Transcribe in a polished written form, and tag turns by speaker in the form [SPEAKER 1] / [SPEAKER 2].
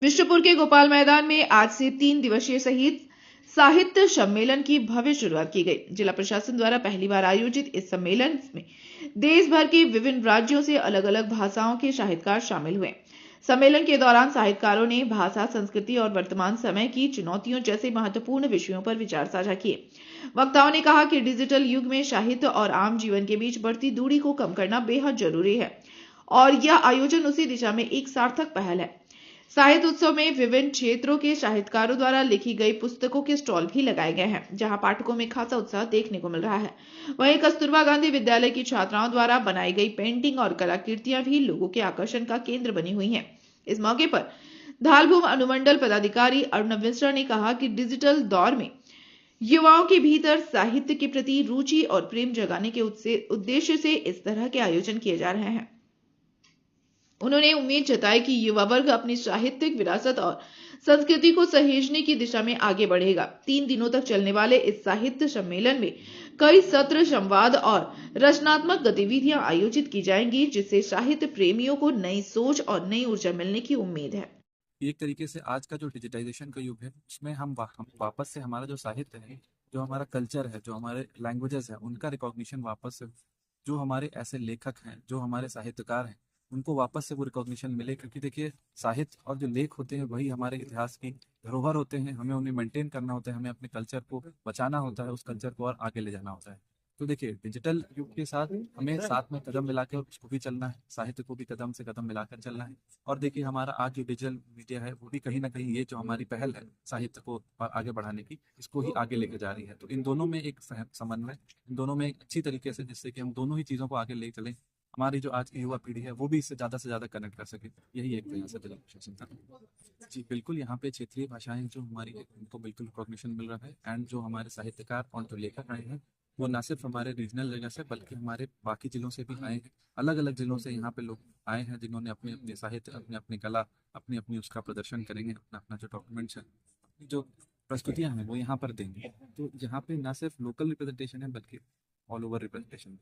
[SPEAKER 1] विष्णुपुर के गोपाल मैदान में आज से 3 दिवसीय सहित साहित्य सम्मेलन की भव्य शुरुआत की गई। जिला प्रशासन द्वारा पहली बार आयोजित इस सम्मेलन में देश भर के विभिन्न राज्यों से अलग अलग भाषाओं के साहित्यकार शामिल हुए। सम्मेलन के दौरान साहित्यकारों ने भाषा, संस्कृति और वर्तमान समय की चुनौतियों जैसे महत्वपूर्ण विषयों पर विचार साझा किए। वक्ताओं ने कहा कि डिजिटल युग में साहित्य और आम जीवन के बीच बढ़ती दूरी को कम करना बेहद जरूरी है और यह आयोजन उसी दिशा में एक सार्थक पहल है। साहित्य उत्सव में विभिन्न क्षेत्रों के साहित्यकारों द्वारा लिखी गई पुस्तकों के स्टॉल भी लगाए गए हैं, जहां पाठकों में खासा उत्साह देखने को मिल रहा है। वहीं कस्तूरबा गांधी विद्यालय की छात्राओं द्वारा बनाई गई पेंटिंग और कलाकृतियां भी लोगों के आकर्षण का केंद्र बनी हुई हैं। इस मौके पर धालभूम अनुमंडल पदाधिकारी अरुण मिश्रा ने कहा कि डिजिटल दौर में युवाओं के भीतर साहित्य के प्रति रुचि और प्रेम जगाने के उद्देश्य से इस तरह के आयोजन किए जा रहे हैं। उन्होंने उम्मीद जताई कि युवा वर्ग अपनी साहित्यिक विरासत और संस्कृति को सहेजने की दिशा में आगे बढ़ेगा। 3 दिनों तक चलने वाले इस साहित्य सम्मेलन में कई सत्र, संवाद और रचनात्मक गतिविधियां आयोजित की जाएंगी, जिससे साहित्य प्रेमियों को नई सोच और नई ऊर्जा मिलने की उम्मीद है।
[SPEAKER 2] एक तरीके से आज का जो डिजिटाइजेशन का युग है उसमें हम वापस से हमारा जो साहित्य है, जो हमारा कल्चर है, जो हमारे लैंग्वेजेस है, उनका रिकॉग्निशन वापस से, जो हमारे ऐसे लेखक हैं, जो हमारे साहित्यकार हैं, उनको वापस से वो रिकॉग्निशन मिले। क्योंकि देखिए, साहित्य और जो लेख होते हैं वही हमारे इतिहास की धरोहर होते हैं। हमें उन्हें मेंटेन करना होता है, हमें अपने कल्चर को बचाना होता है, उस कल्चर को और आगे ले जाना होता है। तो देखिए, डिजिटल युग के साथ हमें साथ में कदम मिलाकर उसको भी चलना है, साहित्य को भी कदम से कदम मिलाकर चलना है। और देखिए, हमारा आज जो डिजिटल मीडिया है वो भी कहीं ना कहीं ये जो हमारी पहल है साहित्य को और आगे बढ़ाने की, इसको ही आगे लेके जा रही है। तो इन दोनों में एक समन्वय, इन दोनों में एक अच्छी तरीके से, जिससे कि हम दोनों ही चीज़ों को आगे ले चलें, हमारी जो आज की युवा पीढ़ी है वो भी इससे ज़्यादा कनेक्ट कर सके। यही एक प्रयास है जिला प्रशासन का। जी बिल्कुल, यहाँ पे क्षेत्रीय भाषाएं जो हमारी है, उनको बिल्कुल रिकॉग्निशन मिल रहा है। एंड जो हमारे साहित्यकार और जो लेखक आए हैं, वो ना सिर्फ हमारे रीजनल जगह से बल्कि हमारे बाकी जिलों से भी आए हैं। अलग अलग जिलों से यहाँ पे लोग आए हैं, जिन्होंने अपने अपने साहित्य, अपने अपनी कला, अपनी अपनी उसका प्रदर्शन करेंगे, अपना अपना जो डॉक्यूमेंट्स है, अपनी जो प्रस्तुतियां हैं वो यहाँ पर देंगे। तो यहाँ पे ना सिर्फ लोकल रिप्रेजेंटेशन है बल्कि ऑल ओवर रिप्रेजेंटेशन है।